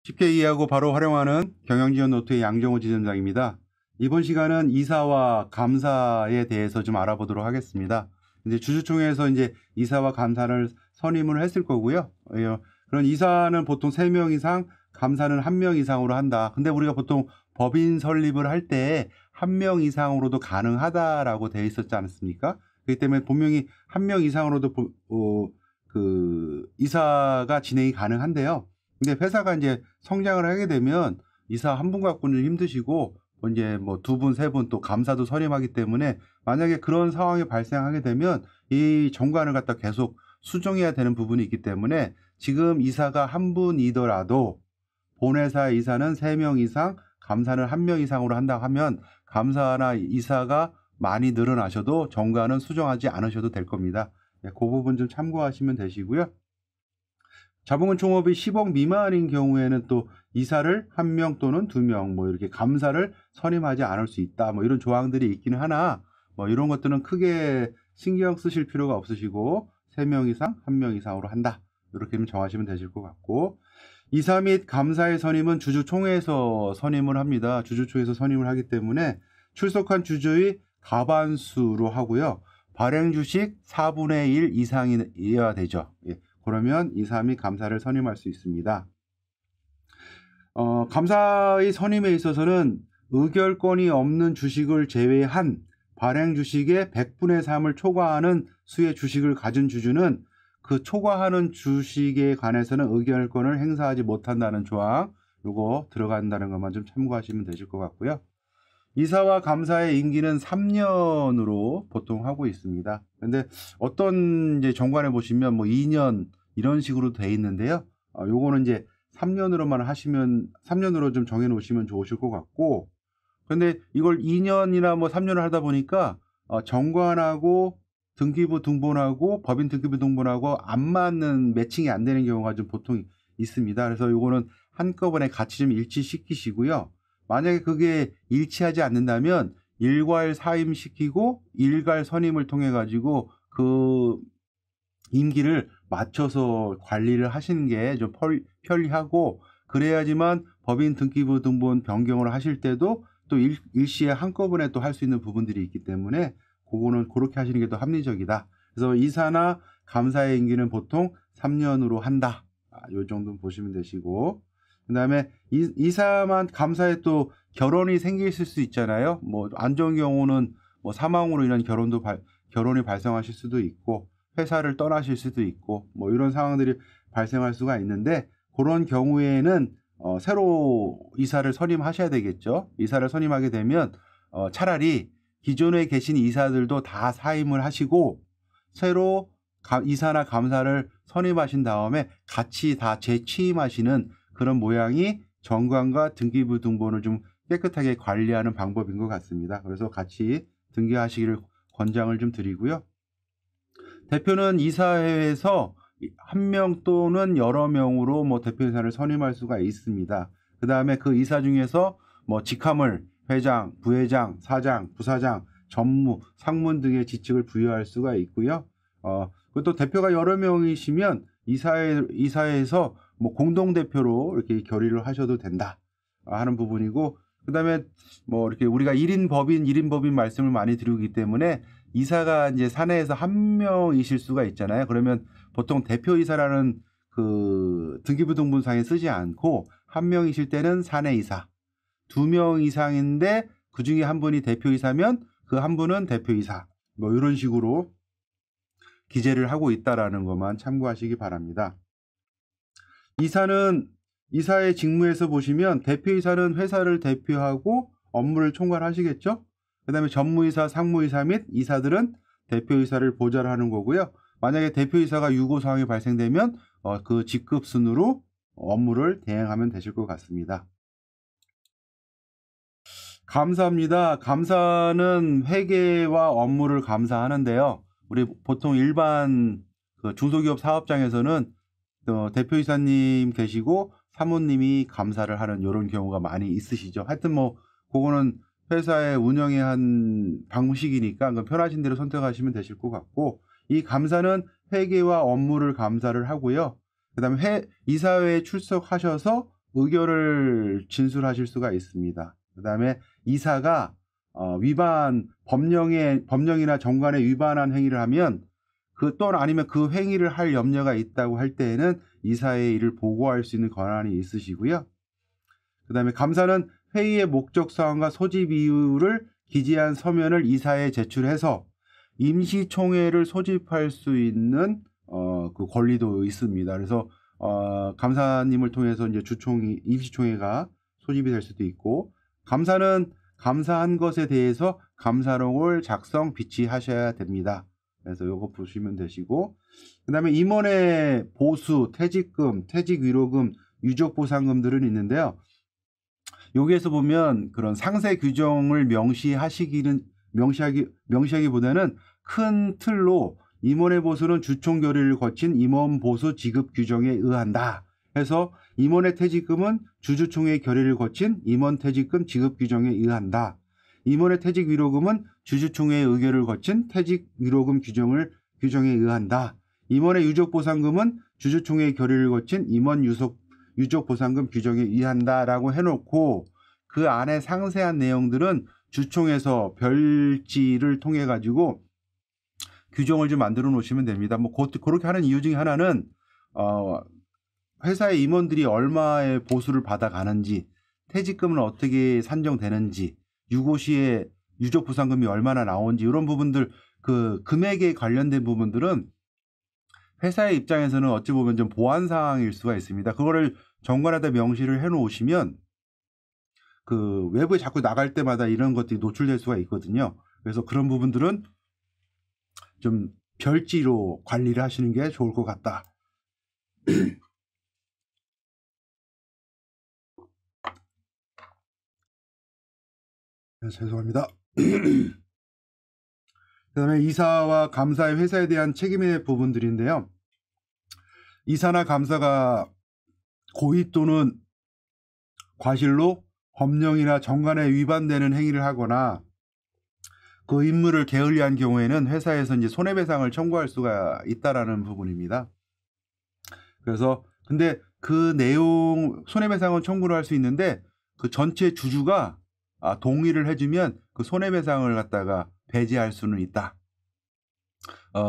쉽게 이해하고 바로 활용하는 경영지원 노트의 양정호 지점장입니다. 이번 시간은 이사와 감사에 대해서 좀 알아보도록 하겠습니다. 이제 주주총회에서 이제 이사와 감사를 선임을 했을 거고요. 그런 이사는 보통 3명 이상, 감사는 1명 이상으로 한다. 근데 우리가 보통 법인 설립을 할 때 1명 이상으로도 가능하다라고 되어 있었지 않습니까? 그렇기 때문에 분명히 1명 이상으로도 이사가 진행이 가능한데요. 근데 회사가 이제 성장을 하게 되면 이사 한 분 갖고는 힘드시고 이제 뭐 2분, 3분 또 감사도 선임하기 때문에 만약에 그런 상황이 발생하게 되면 이 정관을 갖다 계속 수정해야 되는 부분이 있기 때문에 지금 이사가 1분이더라도 본회사 이사는 3명 이상, 감사는 1명 이상으로 한다 하면 감사나 이사가 많이 늘어나셔도 정관은 수정하지 않으셔도 될 겁니다. 그 부분 좀 참고하시면 되시고요. 자본금 총업이 10억 미만인 경우에는 또 이사를 1명 또는 2명 뭐 이렇게 감사를 선임하지 않을 수 있다. 뭐 이런 조항들이 있기는 하나 뭐 이런 것들은 크게 신경 쓰실 필요가 없으시고 3명 이상, 1명 이상으로 한다. 이렇게 좀 정하시면 되실 것 같고, 이사 및 감사의 선임은 주주총회에서 선임을 합니다. 주주총회에서 선임을 하기 때문에 출석한 주주의 과반수로 하고요. 발행 주식 4분의 1 이상이어야 되죠. 그러면 이사 및 감사를 선임할 수 있습니다. 감사의 선임에 있어서는 의결권이 없는 주식을 제외한 발행 주식의 100분의 3을 초과하는 수의 주식을 가진 주주는 그 초과하는 주식에 관해서는 의결권을 행사하지 못한다는 조항, 요거 들어간다는 것만 좀 참고하시면 되실 것 같고요. 이사와 감사의 임기는 3년으로 보통 하고 있습니다. 근데 어떤 이제 정관에 보시면 뭐 2년 이런 식으로 돼 있는데요. 요거는 이제 3년으로만 하시면 3년으로 좀 정해 놓으시면 좋으실 것 같고, 근데 이걸 2년이나 뭐 3년을 하다 보니까 정관하고 등기부 등본하고 법인 등기부 등본하고 안 맞는 매칭이 안 되는 경우가 좀 보통 있습니다. 그래서 요거는 한꺼번에 같이 좀 일치시키시고요. 만약에 그게 일치하지 않는다면 일괄 사임시키고 일괄 선임을 통해 가지고 그 임기를 맞춰서 관리를 하시는 게 좀 편리하고, 그래야지만 법인 등기부 등본 변경을 하실 때도 또 일시에 한꺼번에 또 할 수 있는 부분들이 있기 때문에 그거는 그렇게 하시는 게 더 합리적이다. 그래서 이사나 감사의 임기는 보통 3년으로 한다. 요 정도 보시면 되시고, 그 다음에 이사만 감사에 또 결혼이 생기실 수 있잖아요. 뭐 안 좋은 경우는 뭐 사망으로 인한 결혼이 발생하실 수도 있고, 회사를 떠나실 수도 있고, 뭐 이런 상황들이 발생할 수가 있는데, 그런 경우에는 새로 이사를 선임하셔야 되겠죠. 이사를 선임하게 되면 차라리 기존에 계신 이사들도 다 사임을 하시고 새로 이사나 감사를 선임하신 다음에 같이 다 재취임하시는 그런 모양이 정관과 등기부 등본을 좀 깨끗하게 관리하는 방법인 것 같습니다. 그래서 같이 등기하시기를 권장을 좀 드리고요. 대표는 이사회에서 1명 또는 여러 명으로 뭐 대표이사를 선임할 수가 있습니다. 그 다음에 그 이사 중에서 뭐 직함을 회장, 부회장, 사장, 부사장, 전무, 상문 등의 직책을 부여할 수가 있고요. 그것도 대표가 여러 명이시면 이사회에서 뭐 공동대표로 이렇게 결의를 하셔도 된다 하는 부분이고, 그 다음에 뭐 이렇게 우리가 1인 법인 말씀을 많이 드리기 때문에 이사가 이제 사내에서 1명이실 수가 있잖아요. 그러면 보통 대표이사라는 그 등기부 등본상에 쓰지 않고 1명이실 때는 사내이사, 2명 이상인데 그 중에 한 분이 대표이사면 그 한 분은 대표이사, 뭐 이런 식으로 기재를 하고 있다라는 것만 참고하시기 바랍니다. 이사의 직무에서 보시면 대표이사는 회사를 대표하고 업무를 총괄하시겠죠. 그 다음에 전무이사, 상무이사 및 이사들은 대표이사를 보좌하는 거고요. 만약에 대표이사가 유고 사항이 발생되면 그 직급 순으로 업무를 대행하면 되실 것 같습니다. 감사합니다. 감사는 회계와 업무를 감사하는데요. 우리 보통 일반 그 중소기업 사업장에서는 대표이사님 계시고 사모님이 감사를 하는 이런 경우가 많이 있으시죠. 하여튼 뭐 그거는 회사의 운영의 한 방식이니까 편하신 대로 선택하시면 되실 것 같고, 이 감사는 회계와 업무를 감사를 하고요. 그 다음에 이사회에 출석하셔서 의결을 진술하실 수가 있습니다. 그 다음에 이사가 법령이나 정관에 위반한 행위를 하면 또는 아니면 그 행위를 할 염려가 있다고 할 때에는 이사의 이를 보고할 수 있는 권한이 있으시고요. 그 다음에 감사는 회의의 목적사항과 소집 이유를 기재한 서면을 이사에 제출해서 임시총회를 소집할 수 있는 그 권리도 있습니다. 그래서 감사님을 통해서 이제 임시총회가 소집이 될 수도 있고, 감사는 감사한 것에 대해서 감사록을 작성 비치하셔야 됩니다. 그래서 요거 보시면 되시고, 그 다음에 임원의 보수, 퇴직금, 퇴직위로금, 유족보상금들은 있는데요. 여기에서 보면 그런 상세 규정을 명시하기보다는 큰 틀로 임원의 보수는 주총 결의를 거친 임원 보수 지급 규정에 의한다 해서 임원의 퇴직금은 주주총회 결의를 거친 임원 퇴직금 지급 규정에 의한다. 임원의 퇴직 위로금은 주주총회의 의결을 거친 퇴직 위로금 규정에 의한다. 임원의 유족보상금은 주주총회의 결의를 거친 임원 유족보상금 규정에 의한다라고 해놓고, 그 안에 상세한 내용들은 주총에서 별지를 통해 가지고 규정을 좀 만들어 놓으시면 됩니다. 뭐 그렇게 하는 이유 중에 하나는 회사의 임원들이 얼마의 보수를 받아가는지, 퇴직금은 어떻게 산정되는지, 유고 시에 유족보상금이 얼마나 나오는지, 이런 부분들, 그 금액에 관련된 부분들은 회사의 입장에서는 어찌 보면 좀 보안 사항일 수가 있습니다. 그거를 정관에다 명시를 해 놓으시면 그 외부에 자꾸 나갈 때마다 이런 것들이 노출될 수가 있거든요. 그래서 그런 부분들은 좀 별지로 관리를 하시는 게 좋을 것 같다. 죄송합니다. 그 다음에 이사와 감사의 회사에 대한 책임의 부분들인데요. 이사나 감사가 고의 또는 과실로 법령이나 정관에 위반되는 행위를 하거나 그 임무를 게을리한 경우에는 회사에서 이제 손해배상을 청구할 수가 있다라는 부분입니다. 그래서 근데 그 내용, 손해배상은 청구를 할 수 있는데 그 전체 주주가 동의를 해주면 그 손해배상을 갖다가 배제할 수는 있다.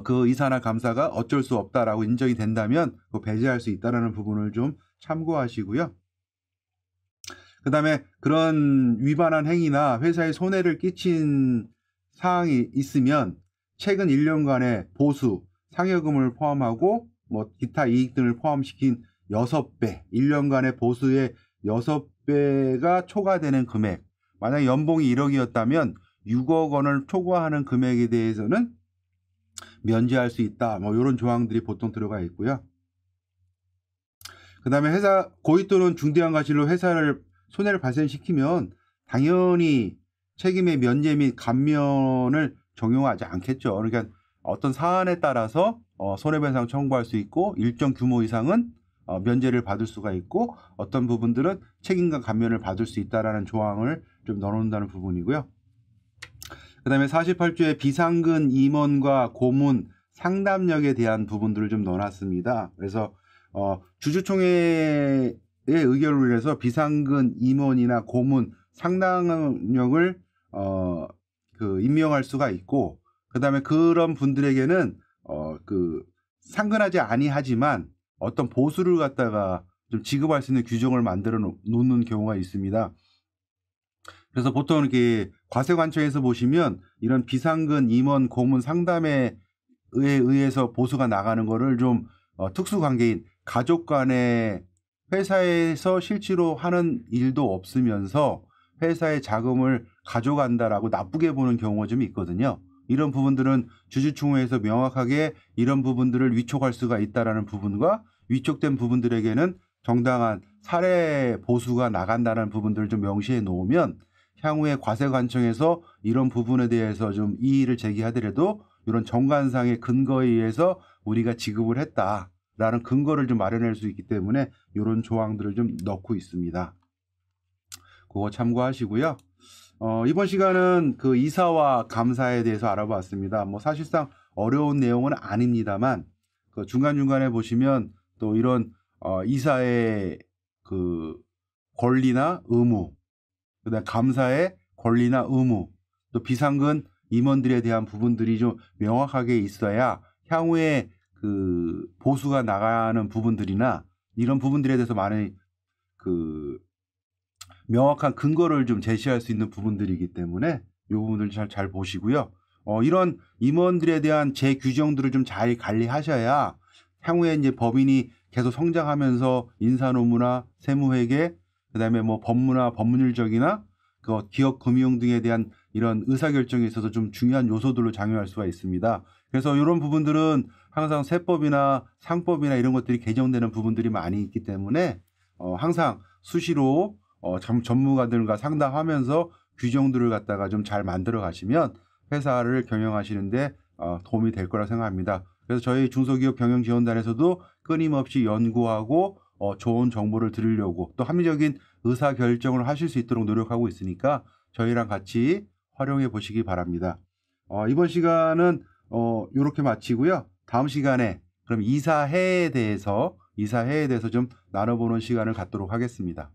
그 이사나 감사가 어쩔 수 없다라고 인정이 된다면 그 배제할 수 있다라는 부분을 좀 참고하시고요. 그 다음에 그런 위반한 행위나 회사에 손해를 끼친 사항이 있으면 최근 1년간의 보수, 상여금을 포함하고 뭐 기타 이익 등을 포함시킨 6배, 1년간의 보수의 6배가 초과되는 금액, 만약 연봉이 1억이었다면 6억 원을 초과하는 금액에 대해서는 면제할 수 있다. 뭐 이런 조항들이 보통 들어가 있고요. 그 다음에 회사 고의 또는 중대한 과실로 회사를 손해를 발생시키면 당연히 책임의 면제 및 감면을 적용하지 않겠죠. 그러니까 어떤 사안에 따라서 손해배상 청구할 수 있고 일정 규모 이상은 면제를 받을 수가 있고 어떤 부분들은 책임과 감면을 받을 수 있다라는 조항을 좀 넣어놓는다는 부분이고요. 그 다음에 48조의 비상근 임원과 고문 상담력에 대한 부분들을 좀 넣어놨습니다. 그래서 주주총회의 의결로 인해서 비상근 임원이나 고문 상담력을 임명할 수가 있고, 그 다음에 그런 분들에게는 그 상근하지 아니하지만 어떤 보수를 갖다가 좀 지급할 수 있는 규정을 만들어 놓는 경우가 있습니다. 그래서 보통 이렇게 과세관청에서 보시면 이런 비상근 임원 고문 상담에 의해서 보수가 나가는 거를 좀 특수관계인 가족 간에 회사에서 실제로 하는 일도 없으면서 회사의 자금을 가져간다라고 나쁘게 보는 경우가 좀 있거든요. 이런 부분들은 주주총회에서 명확하게 이런 부분들을 위촉할 수가 있다라는 부분과 위촉된 부분들에게는 정당한 사례 보수가 나간다는 부분들을 좀 명시해 놓으면 향후에 과세관청에서 이런 부분에 대해서 좀 이의를 제기하더라도 이런 정관상의 근거에 의해서 우리가 지급을 했다라는 근거를 좀 마련할 수 있기 때문에 이런 조항들을 좀 넣고 있습니다. 그거 참고하시고요. 이번 시간은 그 이사와 감사에 대해서 알아봤습니다. 뭐 사실상 어려운 내용은 아닙니다만 그 중간중간에 보시면 또 이런 이사의 그 권리나 의무, 그다음 감사의 권리나 의무, 또 비상근 임원들에 대한 부분들이 좀 명확하게 있어야 향후에 그 보수가 나가는 부분들이나 이런 부분들에 대해서 많은 그 명확한 근거를 좀 제시할 수 있는 부분들이기 때문에 이 부분들 잘 보시고요. 이런 임원들에 대한 재규정들을 좀 잘 관리하셔야 향후에 이제 법인이 계속 성장하면서 인사노무나 세무회계, 그다음에 뭐 법무나 법률적이나 그 기업 금융 등에 대한 이런 의사결정에 있어서 좀 중요한 요소들로 작용할 수가 있습니다. 그래서 이런 부분들은 항상 세법이나 상법이나 이런 것들이 개정되는 부분들이 많이 있기 때문에 항상 수시로 전문가들과 상담하면서 규정들을 갖다가 좀 잘 만들어 가시면 회사를 경영하시는데 도움이 될 거라 생각합니다. 그래서 저희 중소기업 경영지원단에서도 끊임없이 연구하고 좋은 정보를 드리려고 또 합리적인 의사결정을 하실 수 있도록 노력하고 있으니까 저희랑 같이 활용해 보시기 바랍니다. 이번 시간은 이렇게 마치고요. 다음 시간에 그럼 이사회에 대해서 좀 나눠보는 시간을 갖도록 하겠습니다.